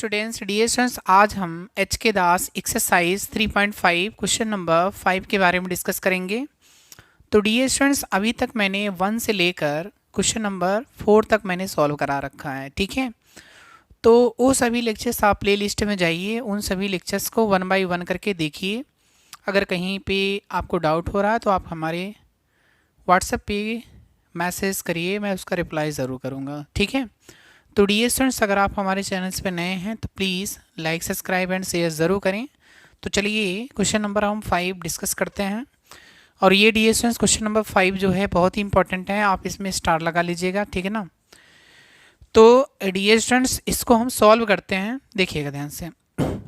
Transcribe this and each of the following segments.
Dear students, आज हम H के दास एक्सरसाइज 3.5 क्वेश्चन नंबर 5 के बारे में डिस्कस करेंगे। तो डियर स्टूडेंट्स, अभी तक मैंने 1 से लेकर क्वेश्चन नंबर 4 तक मैंने सॉल्व करा रखा है, ठीक है। तो वो सभी लेक्चर्स आप प्ले लिस्ट में जाइए, उन सभी लेक्चर्स को 1 बाई 1 करके देखिए। अगर कहीं पे आपको डाउट हो रहा है तो आप हमारे व्हाट्सएप पे मैसेज करिए, मैं उसका रिप्लाई ज़रूर करूँगा, ठीक है। तो डियर स्टूडेंट्स, अगर आप हमारे चैनल्स पे नए हैं तो please like, subscribe and share ज़रूर करें। तो चलिए क्वेश्चन नंबर हम 5 डिस्कस करते हैं। और ये डियर स्टूडेंट्स, क्वेश्चन नंबर 5 जो है बहुत ही इंपॉर्टेंट है, आप इसमें स्टार लगा लीजिएगा, ठीक है ना। तो डियर स्टूडेंट्स, इसको हम सॉल्व करते हैं, देखिएगा ध्यान से।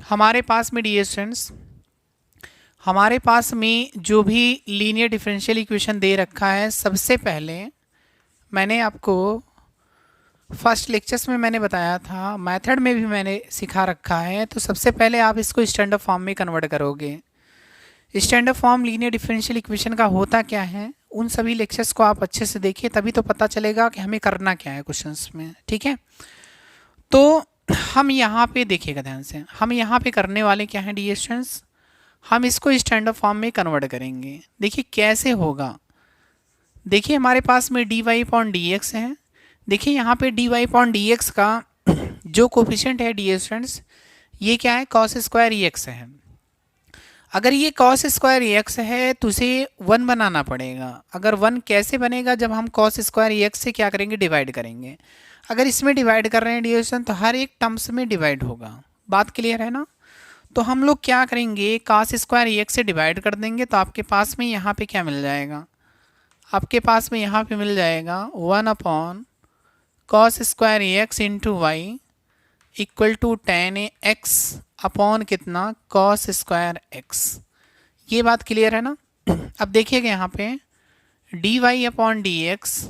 हमारे पास में डियर स्टूडेंट्स, हमारे पास में जो भी लीनियर डिफरेंशियल इक्वेशन दे रखा है, सबसे पहले मैंने आपको फर्स्ट लेक्चर्स में मैंने बताया था, मेथड में भी मैंने सिखा रखा है। तो सबसे पहले आप इसको स्टैंडर्ड फॉर्म में कन्वर्ट करोगे। Standard form linear differential equation का होता क्या है, उन सभी लेक्चर्स को आप अच्छे से देखिए, तभी तो पता चलेगा कि हमें करना क्या है क्वेश्चंस में, ठीक है। तो हम यहाँ पे देखिएगा ध्यान से, हम यहाँ पे करने वाले क्या हैं डियर स्टूडेंट्स, हम इसको स्टैंडर्ड फॉर्म में कन्वर्ट करेंगे। देखिए कैसे होगा। देखिए हमारे पास में D Y upon D X है। देखिए यहाँ पे D Y upon D X का जो कोफिशिएंट है डियर स्टूडेंट्स, ये क्या है, कॉस स्क्वायर ई एक्स है। अगर ये कॉस स्क्वायर ई एक्स है तो इसे 1 बनाना पड़ेगा। अगर 1 कैसे बनेगा, जब हम कॉस स्क्वायर ई एक्स से क्या करेंगे, डिवाइड करेंगे। अगर इसमें डिवाइड कर रहे हैं डियर स्टूडेंट तो हर एक टर्म्स में डिवाइड होगा। बात क्लियर है ना। तो हम लोग क्या करेंगे, कॉस स्क्वायर ई एक्स से डिवाइड कर देंगे, तो आपके पास में यहाँ पे क्या मिल जाएगा, आपके पास में यहाँ पे मिल जाएगा 1 upon cos square A X into Y equal to tan A X upon कितना, कॉस स्क्वायर एक्स। ये बात क्लियर है ना। अब देखिएगा यहाँ पे D Y upon D X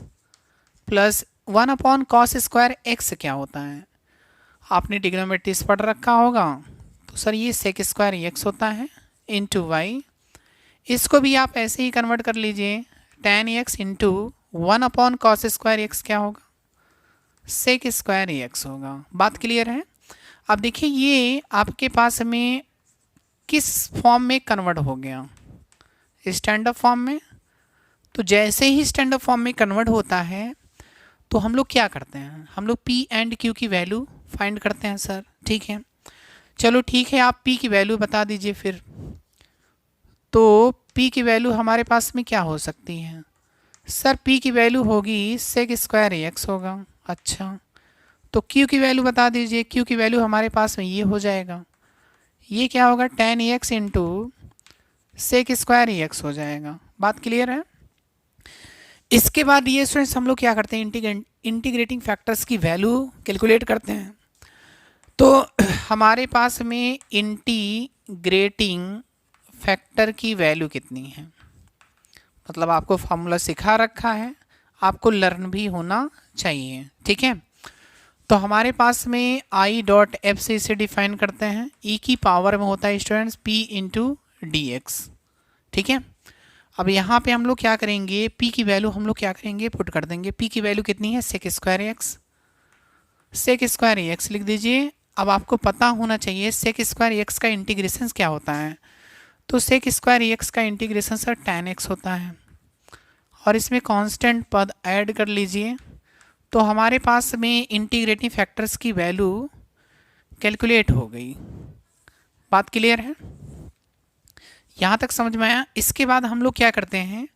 plus 1 upon cos square X क्या होता है, आपने ट्रिग्नोमेट्रीज पढ़ रखा होगा। तो सर ये सेक स्क्वायर एक्स होता है इंटू वाई। इसको भी आप ऐसे ही कन्वर्ट कर लीजिए, ten X into 1 upon cos square X क्या होगा, सेक स्क्वायर एक्स होगा। बात क्लियर है। अब देखिए ये आपके पास में किस फॉर्म में कन्वर्ट हो गया, स्टैंडर्ड फॉर्म में। तो जैसे ही स्टैंडर्ड फॉर्म में कन्वर्ट होता है तो हम लोग क्या करते हैं, हम लोग पी एंड क्यू की वैल्यू फाइंड करते हैं सर, ठीक है। चलो ठीक है, आप पी की वैल्यू बता दीजिए फिर। तो पी की वैल्यू हमारे पास में क्या हो सकती है सर, पी की वैल्यू होगी सेक स्क्वायर एक्स होगा। अच्छा, तो क्यू की वैल्यू बता दीजिए। क्यू की वैल्यू हमारे पास में ये हो जाएगा, ये क्या होगा, tan X into sec square X हो जाएगा। बात क्लियर है। इसके बाद ये स्टूडेंट्स हम लोग क्या करते हैं, इंटीग्रेटिंग फैक्टर्स की वैल्यू कैलकुलेट करते हैं। तो हमारे पास में इंटीग्रेटिंग फैक्टर की वैल्यू कितनी है, मतलब आपको फॉर्मूला सिखा रखा है, आपको लर्न भी होना चाहिए, ठीक है। तो हमारे पास में आई डॉट एफ से इसे डिफाइन करते हैं, ई की पावर में होता है students P into D x, ठीक है। अब यहाँ पे हम लोग क्या करेंगे, पी की वैल्यू हम लोग क्या करेंगे, पुट कर देंगे। पी की वैल्यू कितनी है, sec square X, sec square X लिख दीजिए। अब आपको पता होना चाहिए सेक स्क्वायर एक्स का इंटीग्रेशन क्या होता है। तो सेक स्क्वायर एक्स का इंटीग्रेशन सर टेन एक्स होता है, और इसमें कांस्टेंट पद ऐड कर लीजिए। तो हमारे पास में इंटीग्रेटिंग फैक्टर्स की वैल्यू कैलकुलेट हो गई। बात क्लियर है, यहाँ तक समझ में आया। इसके बाद हम लोग क्या करते हैं,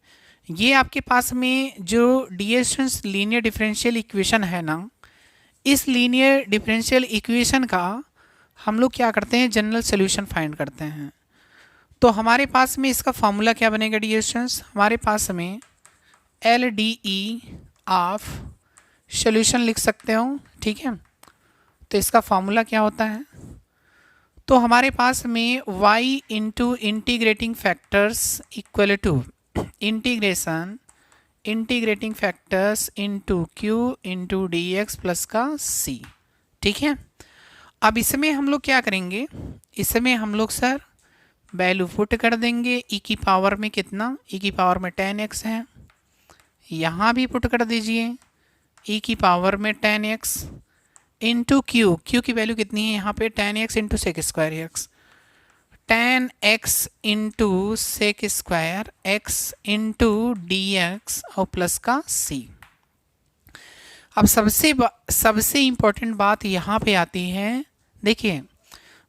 ये आपके पास में जो डिफरेंस लीनियर डिफरेंशियल इक्वेशन है ना, इस लीनियर डिफरेंशियल इक्वेशन का हम लोग क्या करते हैं, जनरल सोल्यूशन फाइंड करते हैं। तो हमारे पास में इसका फॉर्मूला क्या बनेगा डियर स्टूडेंट्स, हमारे पास में L D E of solution लिख सकते हो, ठीक है। तो इसका फॉर्मूला क्या होता है, तो हमारे पास में y into integrating factors equal to integration integrating factors into q into D X plus का c, ठीक है। अब इसमें हम लोग क्या करेंगे, इसमें हम लोग सर वैल्यू पुट कर देंगे। e की पावर में कितना, e की पावर में 10x है, यहाँ भी पुट कर दीजिए e की पावर में 10x इंटू क्यू, क्यू की वैल्यू कितनी है यहाँ पे, tan X into sec square X, tan X into sec square x into D X और प्लस का सी। अब सबसे इम्पोर्टेंट बात यहाँ पे आती है, देखिए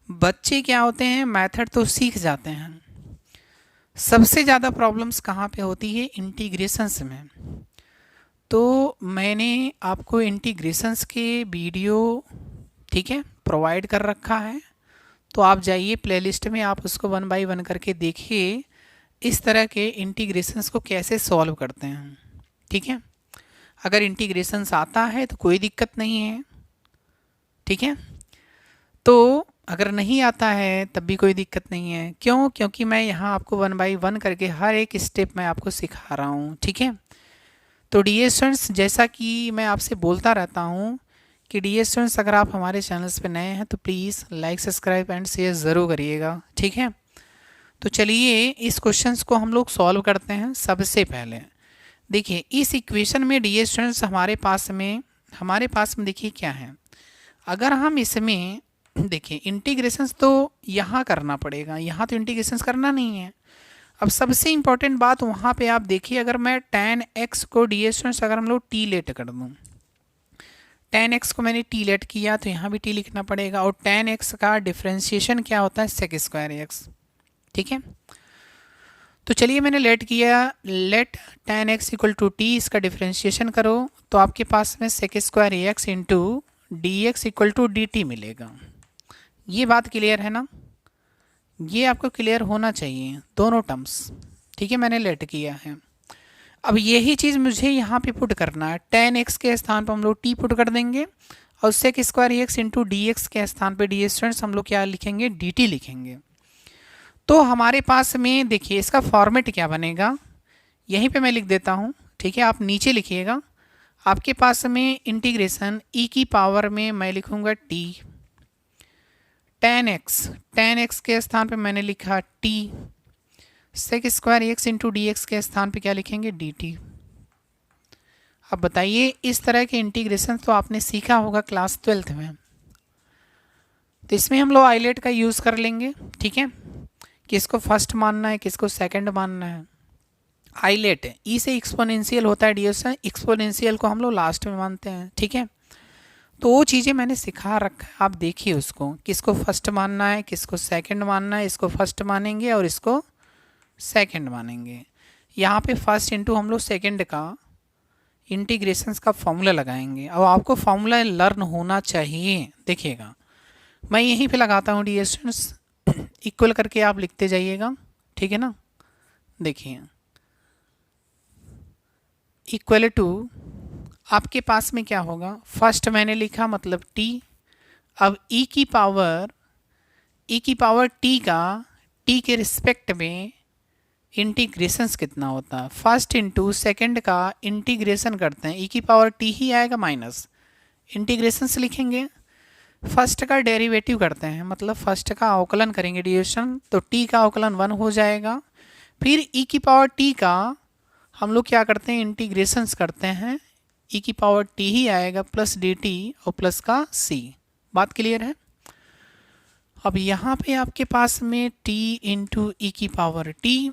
बच्चे क्या होते हैं, मेथड तो सीख जाते हैं, सबसे ज़्यादा प्रॉब्लम्स कहाँ पे होती है, इंटीग्रेशंस में। तो मैंने आपको इंटीग्रेशंस के वीडियो, ठीक है, प्रोवाइड कर रखा है, तो आप जाइए प्लेलिस्ट में, आप उसको 1 बाय 1 करके देखिए इस तरह के इंटीग्रेशंस को कैसे सॉल्व करते हैं, ठीक है। अगर इंटीग्रेशंस आता है तो कोई दिक्कत नहीं है, ठीक है, तो अगर नहीं आता है तब भी कोई दिक्कत नहीं है। क्यों? क्योंकि मैं यहाँ आपको 1 बाय 1 करके हर एक स्टेप मैं आपको सिखा रहा हूँ, ठीक है। तो डियर स्टूडेंट्स, जैसा कि मैं आपसे बोलता रहता हूँ कि डियर स्टूडेंट्स, अगर आप हमारे चैनल्स पे नए हैं तो please like, subscribe and share ज़रूर करिएगा, ठीक है। तो चलिए इस क्वेश्चंस को हम लोग सॉल्व करते हैं। सबसे पहले देखिए इस इक्वेशन में डियर स्टूडेंट्स हमारे पास में देखिए क्या है, अगर हम इसमें देखिए इंटीग्रेशंस तो यहाँ करना पड़ेगा, यहाँ तो इंटीग्रेशंस करना नहीं है। अब सबसे इम्पॉर्टेंट बात वहाँ पे आप देखिए, अगर मैं tan x को डियर स्टूडेंट्स अगर हम लोग टी लेट कर दूँ, tan x को मैंने टी लेट किया तो यहाँ भी टी लिखना पड़ेगा, और tan x का डिफ्रेंशिएशन क्या होता है, सेक स्क्वायर एक्स, ठीक है। तो चलिए मैंने लेट किया, let tan x equal to T, इसका डिफ्रेंशिएशन करो तो आपके पास में sec square x into D X equal to D T मिलेगा। ये बात क्लियर है ना, ये आपको क्लियर होना चाहिए दोनों टर्म्स, ठीक है। मैंने लेट किया है, अब यही चीज़ मुझे यहाँ पे पुट करना है, tan x के स्थान पर हम लोग t पुट कर देंगे और sec square x into D x के स्थान पे डी स्टूडेंट्स हम लोग क्या लिखेंगे, डी टी लिखेंगे। तो हमारे पास में देखिए इसका फॉर्मेट क्या बनेगा, यहीं पे मैं लिख देता हूँ, ठीक है, आप नीचे लिखिएगा। आपके पास में इंटीग्रेशन e की पावर में मैं लिखूँगा t, tan x के स्थान पे मैंने लिखा t, sec square x into D x के स्थान पे क्या लिखेंगे, डी टी। अब बताइए इस तरह के इंटीग्रेशन तो आपने सीखा होगा क्लास 12th में, तो इसमें हम लोग आइलेट का यूज़ कर लेंगे, ठीक है। किसको फर्स्ट मानना है, किसको सेकंड मानना है। आइलेट ई से एक्सपोनेंशियल होता है डियर से, एक्सपोनेंशियल को हम लोग लास्ट में मानते हैं, ठीक है। तो वो चीज़ें मैंने सिखा रखा है, आप देखिए उसको, किसको फर्स्ट मानना है, किसको सेकंड मानना है, इसको फर्स्ट मानेंगे और इसको सेकंड मानेंगे। यहाँ पे फर्स्ट इंटू हम लोग सेकंड का इंटीग्रेशंस का फॉर्मूला लगाएंगे, और आपको फॉर्मूला लर्न होना चाहिए। देखिएगा मैं यहीं पे लगाता हूँ डियर स्टूडेंट्स, इक्वल करके आप लिखते जाइएगा, ठीक है ना। देखिए इक्वल टू आपके पास में क्या होगा, फर्स्ट मैंने लिखा मतलब t, अब e की पावर t का t के रिस्पेक्ट में इंटीग्रेशंस कितना होता है, फर्स्ट इंटू सेकेंड का इंटीग्रेशन करते हैं, e की पावर t ही आएगा माइनस इंटीग्रेशंस लिखेंगे, फर्स्ट का डेरिवेटिव करते हैं मतलब फर्स्ट का अवकलन करेंगे डिविजन, तो t का अवकलन 1 हो जाएगा, फिर e की पावर t का हम लोग क्या करते हैं, इंटीग्रेशंस करते हैं, e की पावर t ही आएगा प्लस डी टी और प्लस का c। बात क्लियर है। अब यहाँ पे आपके पास में t इंटू ई की पावर t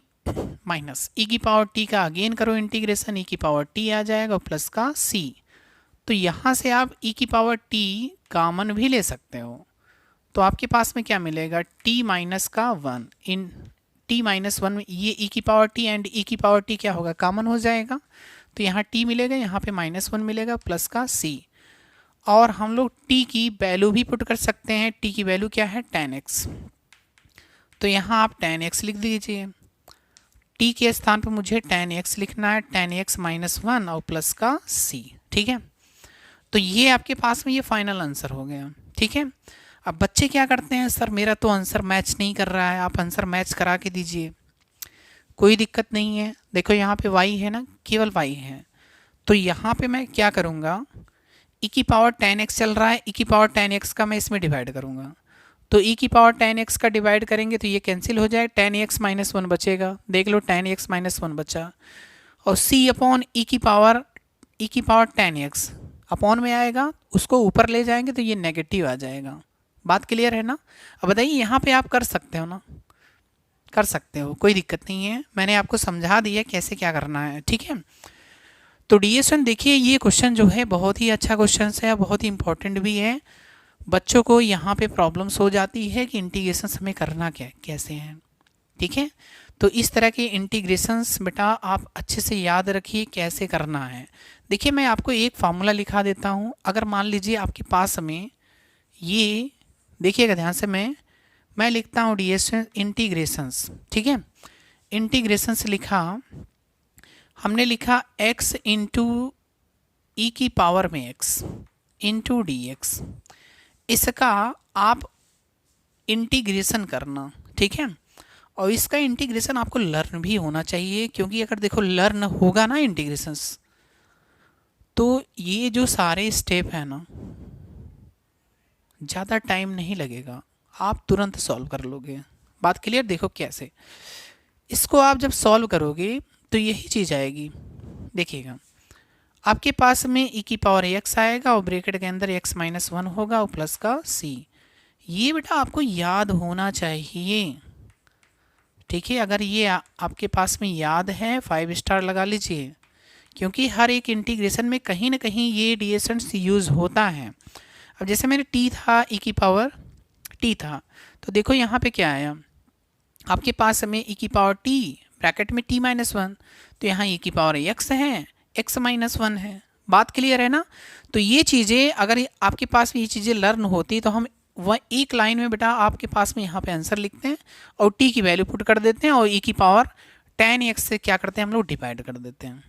माइनस ई की पावर t का अगेन करो इंटीग्रेशन, e की पावर t आ जाएगा प्लस का c। तो यहाँ से आप e की पावर t कॉमन भी ले सकते हो, तो आपके पास में क्या मिलेगा, t माइनस का 1 इन t माइनस 1 में ये e की पावर t एंड e की पावर t क्या होगा, कॉमन हो जाएगा, तो यहाँ t मिलेगा, यहाँ पे -1 मिलेगा प्लस का c। और हम लोग t की वैल्यू भी पुट कर सकते हैं, t की वैल्यू क्या है, tan x, तो यहाँ आप tan x लिख दीजिए, t के स्थान पर मुझे tan x लिखना है, tan x -1 और प्लस का c, ठीक है। तो ये आपके पास में ये फाइनल आंसर हो गया, ठीक है। अब बच्चे क्या करते हैं, सर मेरा तो आंसर मैच नहीं कर रहा है, आप आंसर मैच करा के दीजिए, कोई दिक्कत नहीं है। देखो यहाँ पे y है ना, केवल y है, तो यहाँ पे मैं क्या करूँगा, e की पावर tan x चल रहा है, e की पावर tan x का मैं इसमें डिवाइड करूँगा, तो e की पावर tan x का डिवाइड करेंगे तो ये कैंसिल हो जाए, tan x -1 बचेगा, देख लो tan x -1 बचा, और c अपॉन e की पावर tan x, अपॉन में आएगा, उसको ऊपर ले जाएंगे तो ये नेगेटिव आ जाएगा। बात क्लियर है ना? अब बताइए यहाँ पे आप कर सकते हो ना? कर सकते हो, कोई दिक्कत नहीं है, मैंने आपको समझा दिया कैसे क्या करना है, ठीक है। तो डी स्टूडेंट देखिए, ये क्वेश्चन जो है बहुत ही अच्छा क्वेश्चन है, बहुत ही इंपॉर्टेंट भी है। बच्चों को यहाँ पे प्रॉब्लम्स हो जाती है कि इंटीग्रेशन हमें करना क्या कैसे है, ठीक है। तो इस तरह के इंटीग्रेशंस बेटा आप अच्छे से याद रखिए कैसे करना है। देखिए मैं आपको एक फार्मूला लिखा देता हूँ। अगर मान लीजिए आपके पास में ये, देखिएगा ध्यान से, मैं लिखता हूँ डी स्टूडेंट इंटीग्रेशंस, ठीक है। इंटीग्रेशंस लिखा, हमने लिखा x इंटू ई की पावर में x इंटू डी एक्स। इसका आप इंटीग्रेशन करना, ठीक है। और इसका इंटीग्रेशन आपको लर्न भी होना चाहिए, क्योंकि अगर देखो लर्न होगा ना इंटीग्रेशंस, तो ये जो सारे स्टेप है ना, ज़्यादा टाइम नहीं लगेगा, आप तुरंत सॉल्व कर लोगे। बात क्लियर? देखो कैसे इसको आप जब सॉल्व करोगे तो यही चीज़ आएगी। देखिएगा आपके पास में ई की पावर एक्स आएगा और ब्रैकेट के अंदर x माइनस 1 होगा और प्लस का c। ये बेटा आपको याद होना चाहिए, ठीक है। अगर ये आपके पास में याद है 5 स्टार लगा लीजिए, क्योंकि हर एक इंटीग्रेशन में कहीं ना कहीं ये डिएसेंट्स यूज़ होता है। अब जैसे मेरे t था, ई की पावर t था, तो देखो यहाँ पे क्या आया, आपके पास में ई की पावर t ब्रैकेट में t माइनस 1, तो यहाँ ई की पावर x है, x माइनस 1 है। बात क्लियर है ना? तो ये चीज़ें अगर आपके पास में ये चीज़ें लर्न होती तो हम वह एक लाइन में बेटा आपके पास में यहाँ पे आंसर लिखते हैं और t की वैल्यू पुट कर देते हैं और e की पावर 10x से क्या करते हैं हम लोग, डिवाइड कर देते हैं।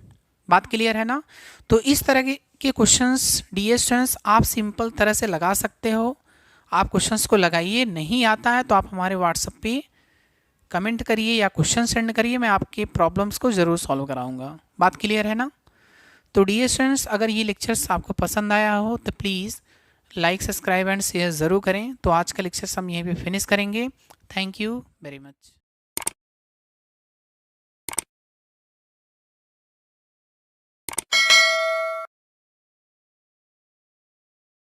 बात क्लियर है ना? तो इस तरह के क्वेश्चंस डी स्टूडेंट्स आप सिंपल तरह से लगा सकते हो। आप क्वेश्चंस को लगाइए, नहीं आता है तो आप हमारे व्हाट्सएप पे कमेंट करिए या क्वेश्चन सेंड करिए, मैं आपके प्रॉब्लम्स को ज़रूर सॉल्व कराऊंगा। बात क्लियर है ना? तो डी स्टूडेंट्स अगर ये लेक्चर्स आपको पसंद आया हो तो please like, subscribe and share ज़रूर करें। तो आज का लेक्चर हम यहीं पे फिनिश करेंगे। Thank you very much.